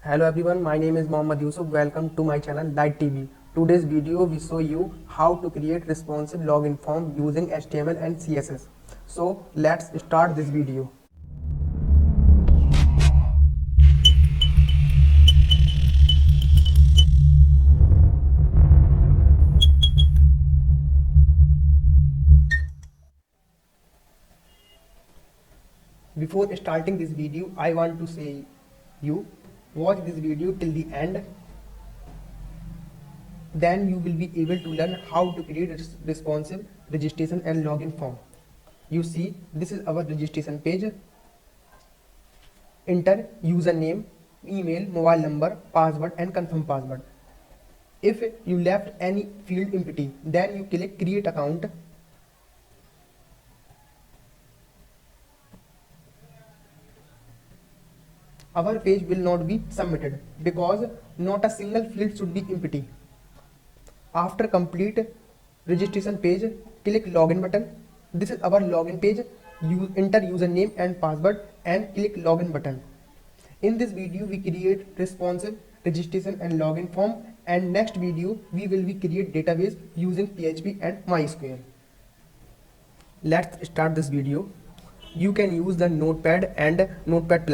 Hello everyone, my name is Mohammad Yusuf. Welcome to my channel Light TV. Today's video we show you how to create responsive login form using HTML and CSS. So let's start this video. Before starting this video, I want to say you watch this video till the end. Then you will be able to learn how to create a responsive registration and login form. You see, this is our registration page. Enter username, email, mobile number, password and confirm password. If you left any field empty, then you click create account. Our page will not be submitted because not a single field should be empty. After complete registration page, click login button. This is our login page. You enter username and password and click login button. In this video we create responsive registration and login form, and next video we will be create database using PHP and MySQL. Let's start this video. You can use the Notepad and Notepad++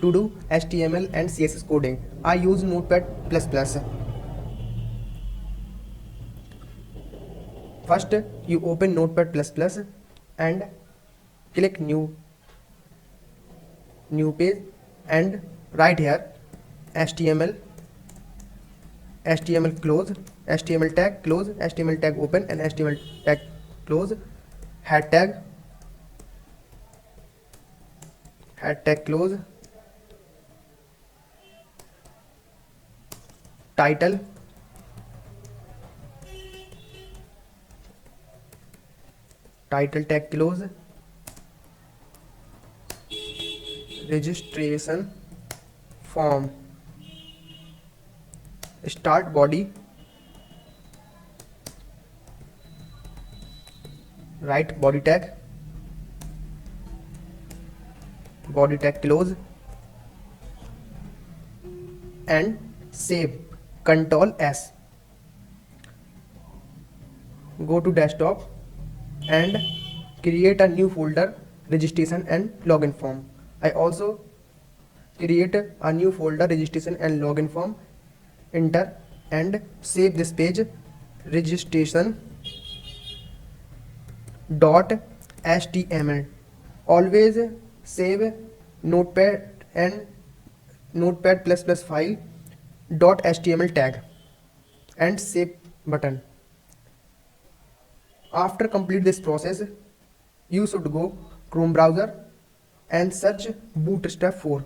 to do HTML and CSS coding. I use Notepad++. First, you open Notepad++ and click new page and write here HTML close, HTML tag close, HTML tag open and HTML tag close, head tag close, title, tag close, registration form, start body, write body tag close and save. Ctrl S. Go to desktop and create a new folder registration and login form. I also create a new folder registration and login form. Enter and save this page registration.html. Always save Notepad and Notepad++ file .html tag and save button. After complete this process, you should go Chrome browser and search Bootstrap 4.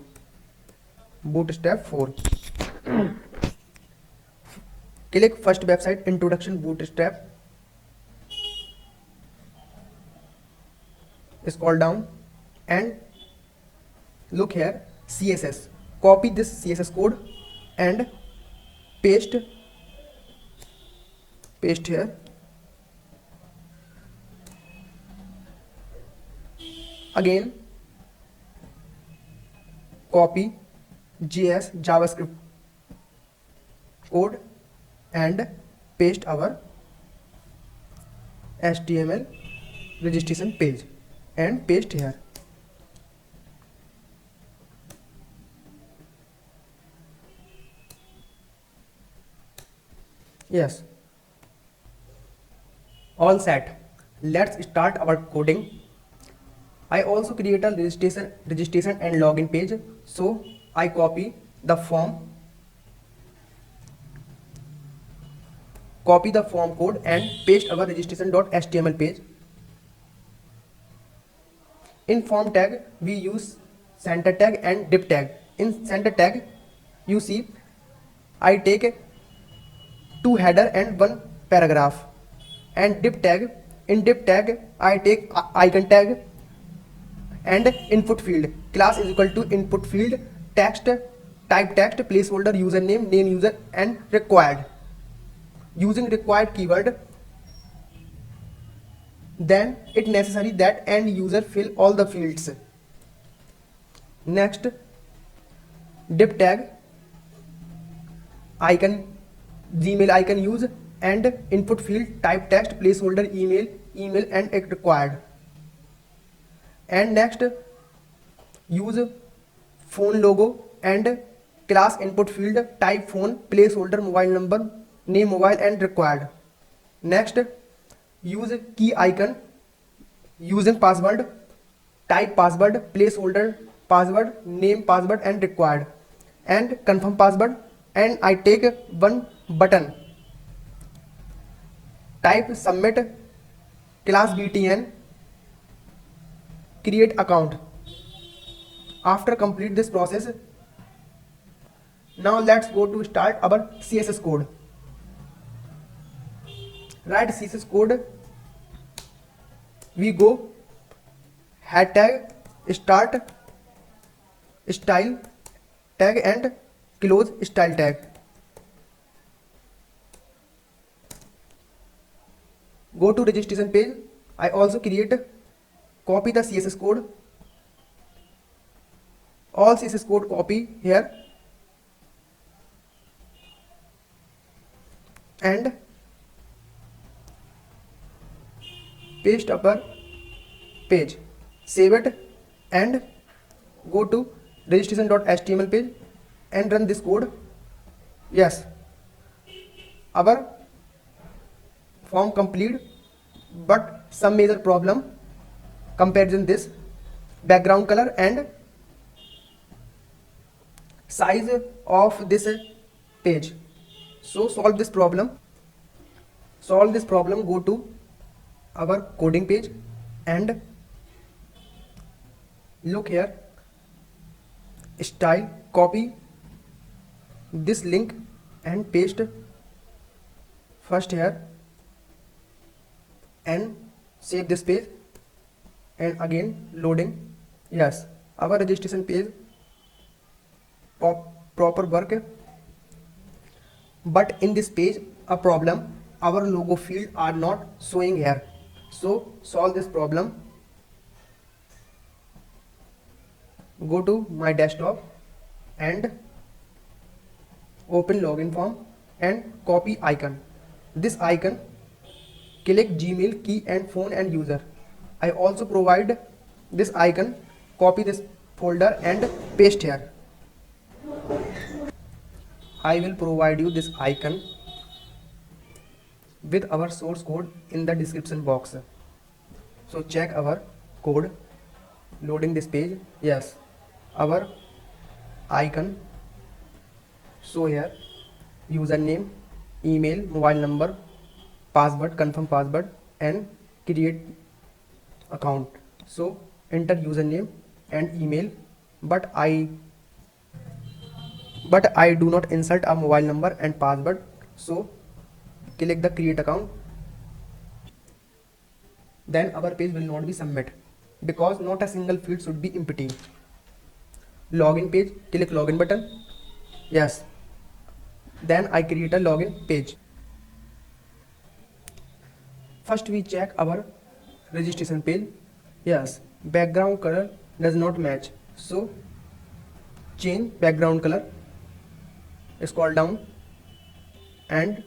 Click first website, Introduction Bootstrap. Scroll down and look here CSS. Copy this CSS code and paste here. Again copy JavaScript code and paste our HTML registration page and paste here. Yes, all set. Let's start our coding. I also create a registration and login page, so I copy the form code and paste our registration.html page. In form tag we use center tag and div tag. In center tag you see I take 2 header and 1 paragraph, and div tag, in div tag I take icon tag and input field. Class is equal to input field, text, type text, placeholder, username, name user and required. Using required keyword, then it necessary that end user fill all the fields. Next, div tag icon, Gmail icon use, and input field type text, placeholder email and it required. And next, use phone logo and class input field type phone, placeholder mobile number, name mobile and required. Next, use key icon using password, type password, placeholder password, name password and required, and confirm password. And I take one button, type submit, class btn, create account. After complete this process, now let's go to start our CSS code. Write CSS code. We go head tag, start style tag and close style tag. Go to registration page. I also copy the CSS code. All CSS code copy here and paste upper page. Save it and go to registration.html page and run this code. Yes, our form complete, but some major problem. Comparison this background color and size of this page. So solve this problem. Go to our coding page and look here, style, copy this link and paste first here and save this page and again loading. Yes, our registration page proper work, but in this page a problem, our logo field are not showing here. So solve this problem. Go to my desktop and open login form and copy icon. This icon, click Gmail key and phone and user. I also provide this icon, copy this folder and paste here. I will provide you this icon with our source code in the description box. So check our code. Loading this page. Yes, our icon show here, username, email, mobile number, password, confirm password and create account. So enter username and email, but I do not insert a mobile number and password. So click the create account. Then our page will not be submit because not a single field should be empty. Login page, click login button. Yes, then I create a login page. First we check our registration page. Yes, background color does not match, so change background color. Scroll down and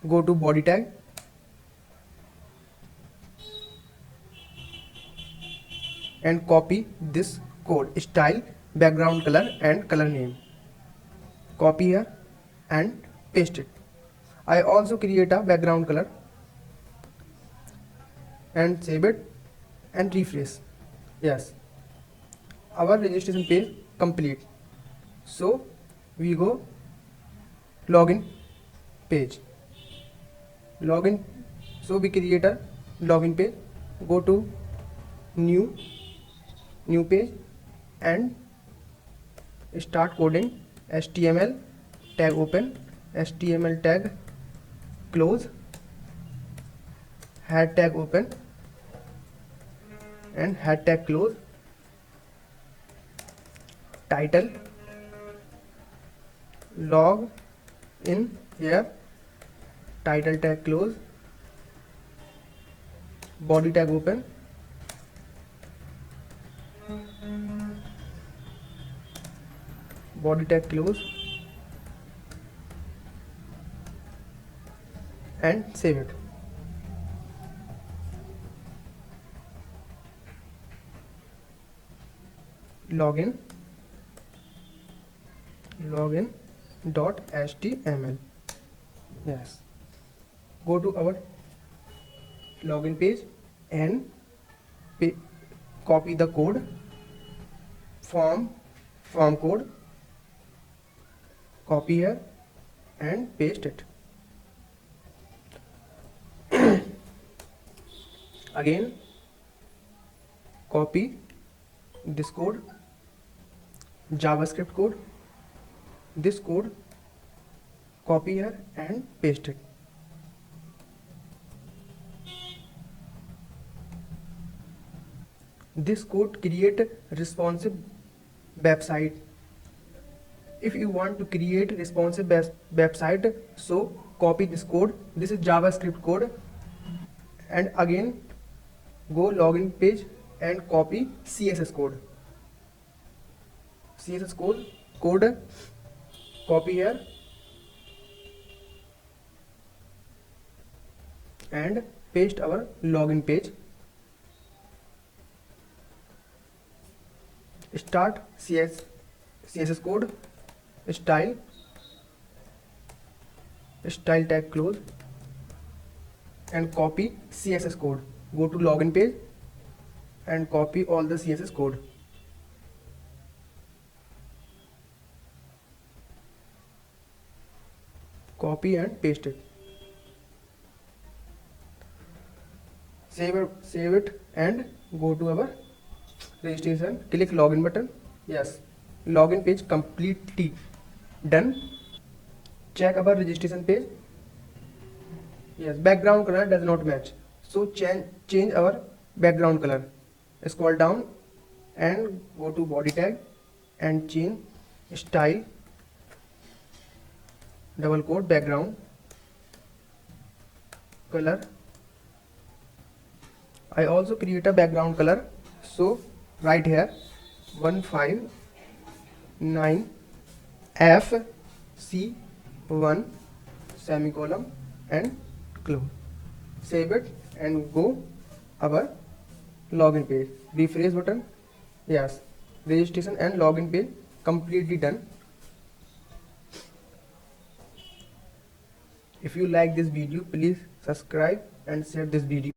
go to body tag and copy this code, style, background color and color name. Copy here and paste it. I also create a background color and save it and refresh. Yes, our registration page complete. So we go login page. Login. So we create a login page. Go to new page and start coding. HTML tag open, HTML tag close, head tag open and head tag close. Title, log in here, title tag close, body tag open, body tag close, and save it. Login dot html. Yes, go to our login page and copy the code, form code, copy here and paste it. Again copy this code, JavaScript code, this code, copy here and paste it. This code create responsive website. If you want to create responsive website, so copy this code. This is JavaScript code. And again go login page and copy CSS code. CSS code copy here and paste our login page. Start CSS code, style tag close and copy CSS code. Go to login page and copy all the CSS code. Copy and paste it. Save it and go to our registration. Click login button. Yes, login page completely done. Check our registration page. Yes, background color does not match, so change our background color. Scroll down and go to body tag and change style double quote background color. I also create a background color, so right here 159 FC1 semicolon and close. Save it and go our login page. Refresh button. Yes, registration and login page completely done. If you like this video, please subscribe and share this video.